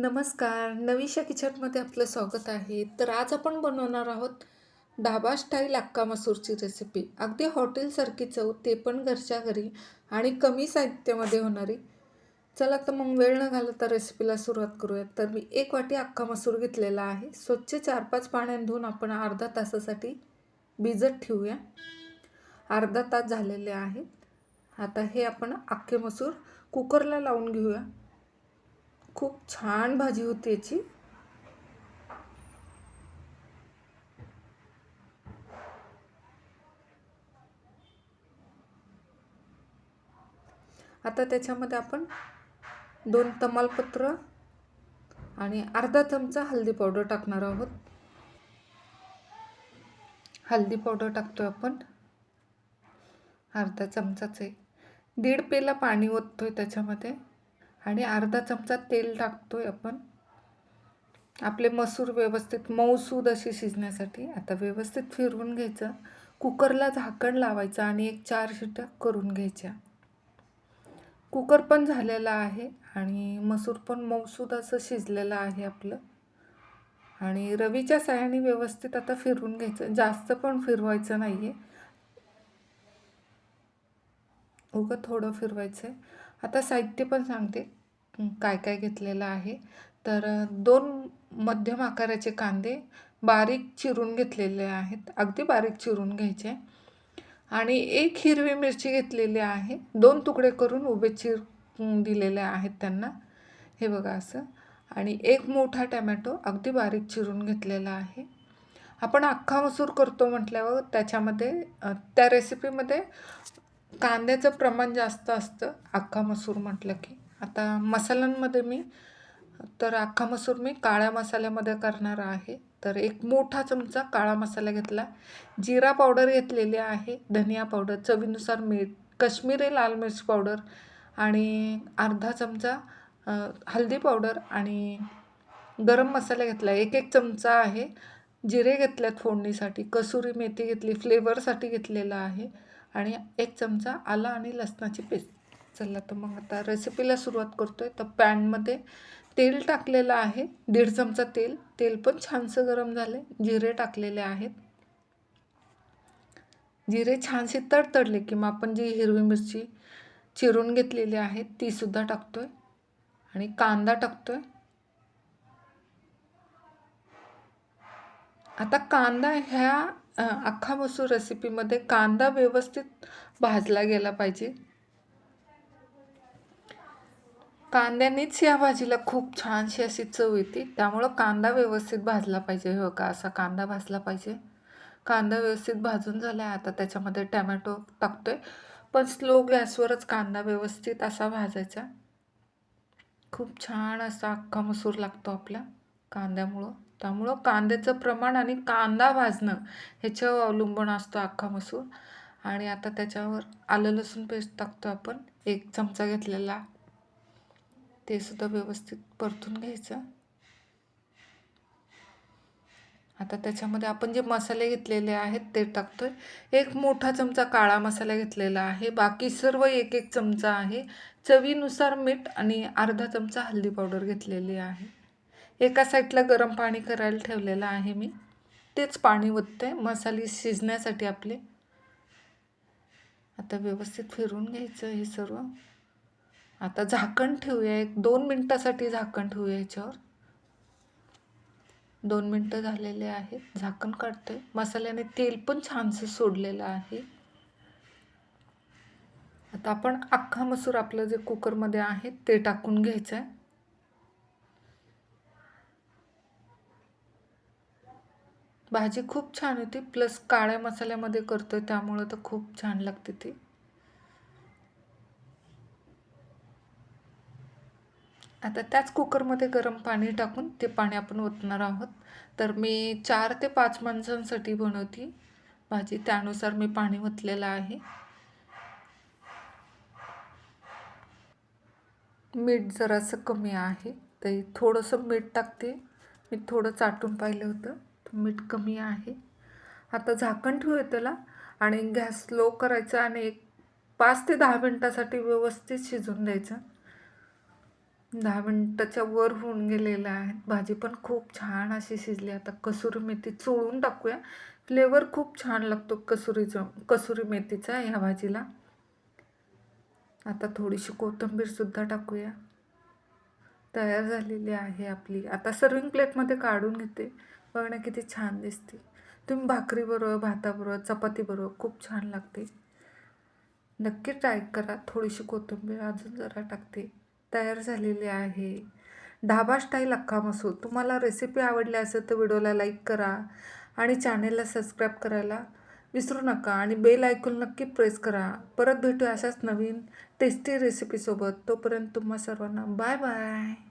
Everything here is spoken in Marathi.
नमस्कार. नवीशा किचनमध्ये आपलं स्वागत आहे. तर आज आपण बनवणार आहोत ढाबा स्टाईल अक्का मसूरची रेसिपी. अगदी हॉटेलसारखी चव, ते पण घरच्या घरी आणि कमी साहित्यामध्ये होणारी. चला तर मग वेळ न घालवता रेसिपीला सुरुवात करूयात. तर मी 1 वाटी अख्खा मसूर घेतलेला आहे. स्वच्छ 4-5 पाण्याने धुवून आपण अर्धा तासासाठी भिजत ठेवूया. अर्धा तास झालेले आहेत. आता हे आपण अख्खे मसूर कुकरला लावून घेऊया. खूप छान भाजी होती याची. आता त्याच्यामध्ये आपण 2 तमालपत्र आणि अर्धा चमचा हळदी पावडर टाकणार आहोत. हळदी पावडर टाकतोय आपण अर्धा चमचाच आहे. 1.5 पेला पाणी ओततोय त्याच्यामध्ये आणि अर्धा चमचा तेल टाकतोय आपण. आपले मसूर व्यवस्थित मऊसूद अशी शिजण्यासाठी. आता व्यवस्थित फिरवून घ्यायचं. कुकरला झाकण लावायचं आणि 1-4 शिट्ट्या करून घ्यायच्या. कुकर पण झालेला आहे आणि मसूर पण मऊसूद असं शिजलेलं आहे आपलं. आणि रवीच्या साहाय्याने व्यवस्थित आता फिरवून घ्यायचं. जास्त पण फिरवायचं नाही आहे, उगं थोडं फिरवायचं आहे. आता साहित्य पण सांगते काय काय घेतलेलं आहे. तर 2 मध्यम आकाराचे कांदे बारीक चिरून घेतलेले आहेत. अगदी बारीक चिरून घ्यायचे. आणि 1 हिरवी मिरची घेतलेली आहे. 2 तुकडे करून उभे दिलेले आहेत त्यांना. हे बघा असं. आणि 1 मोठा टोमॅटो अगदी बारीक चिरून घेतलेला आहे. आपण अख्खा मसूर करतो म्हटल्यावर त्याच्यामध्ये त्या रेसिपीमध्ये कांद्याचं प्रमाण जास्त असतं अख्खा मसूर म्हटलं की. आता मसाल्यांमध्ये अख्खा मसूर मी काळ्या मसाल्यामध्ये करणार आहे. तर 1 मोठा चमचा काळा मसाला घेतला. जिरा पावडर घेतलेली आहे, धनिया पावडर, चवीनुसार मीठ, काश्मीरी लाल मिर्च पावडर आणि अर्धा चमचा हळदी पावडर आणि गरम मसाला घेतला 1-1 चमचा आहे. जिरे घेतल्यात फोडणीसाठी, कसुरी मेथी घेतली, फ्लेवरसाठी घेतलेला आहे आणि 1 चमचा आलं आणि लसणाची पेस्ट. चला तर मग आता रेसिपीला सुरुवात करतोय. तर पॅनमध्ये तेल टाकलेलं आहे, 1.5 चमचा तेल. तेल पण छानसं गरम झाले. जिरे टाकलेले आहेत. जिरे छानसे तडतडले की मग आपण जी हिरवी मिरची चिरून घेतलेली आहे ती सुद्धा टाकतोय आणि कांदा टाकतोय. आता कांदा ह्या अख्खा मसूर रेसिपीमध्ये कांदा व्यवस्थित भाजला गेला पाहिजे. कांद्यानेच या भाजीला खूप छानशी अशी चव येते. त्यामुळं कांदा व्यवस्थित भाजला पाहिजे. हो का, असा कांदा भाजला पाहिजे. कांदा व्यवस्थित भाजून झाला आहे. आता त्याच्यामध्ये टोमॅटो टाकतोय, पण स्लो गॅसवरच कांदा व्यवस्थित असा भाजायचा. खूप छान असा अख्खा मसूर लागतो आपल्या कांद्यामुळं. त्यामुळं कांद्याचं प्रमाण आणि कांदा भाजणं ह्याच्यावर अवलंबून असतो अख्खा मसूर. आणि आता त्याच्यावर आलं लसूण पेस्ट टाकतो आपण 1 चमचा घेतलेला. ते सुद्धा व्यवस्थित परतून घ्यायचं. आता त्याच्यामध्ये आपण जे मसाले घेतलेले आहेत ते टाकतोय. 1 मोठा चमचा काळा मसाला घेतलेला आहे. बाकी सर्व 1-1 चमचा आहे. चवीनुसार मीठ आणि अर्धा चमचा हळदी पावडर घेतलेली आहे. एका साईडला गरम पाणी करायला ठेवलेलं आहे मी. तेच पाणी ओतते मसाले शिजण्यासाठी आपले. आता व्यवस्थित फिरवून घ्यायचं हे सर्व. आता झाकण ठेवूया. 1-2 मिनटासाठी झाकण ठेवूया याच्यावर. 2 मिनटं झालेले आहेत. झाकण काढतोय. मसाल्याने तेल पण छानसं सोडलेलं आहे. आता आपण अख्खा मसूर आपलं जे कुकरमध्ये आहे ते टाकून घ्यायचं आहे. भाजी खूप छान होती. प्लस काळ्या मसाल्यामध्ये करतोय त्यामुळं तर खूप छान लागते ती. आता त्याच कुकरमध्ये गरम पाणी टाकून ते पाणी आपण ओतणार आहोत. तर मी 4 ते 5 माणसांसाठी बनवते भाजी, त्यानुसार मी पाणी ओतलेलं आहे. मीठ जरासं कमी आहे, तर थोडंसं मीठ टाकते. मी थोडं चाटून पाहिलं होतं, मीठ कमी आहे. आता झाकण ठेवूया त्याला आणि गॅस स्लो करायचा आणि 5 ते 10 मिनटासाठी व्यवस्थित शिजून द्यायचं. 10 मिनिटाच्या वर होऊन गेलेल्या आहेत. भाजी पण खूप छान अशी शिजली. आता कसुरी मेथी चोळून टाकूया. फ्लेवर खूप छान लागतो कसुरी मेथीचा ह्या भाजीला. आता थोडीशी कोथिंबीरसुद्धा टाकूया. तयार झालेली आहे आपली. आता सर्विंग प्लेटमध्ये काढून घेते. बघ ना किती छान दिसते. तुम्ही भाकरीबरोबर, भाताबरोबर, चपातीबरोबर खूप छान लागते. नक्की ट्राय करा. थोडीशी कोथिंबीर अजून जरा टाकते. तयार झालेली आहे ढाबा स्टाईल अख्खा मसूर. तुम्हाला रेसिपी आवडली असेल तर व्हिडिओला लाईक करा आणि चॅनेलला सबस्क्राईब करायला विसरू नका आणि बेल आयकॉन नक्की प्रेस करा. परत भेटूया अशाच नवीन टेस्टी रेसिपीसोबत. तोपर्यंत तुम्हा सर्वांना बाय बाय.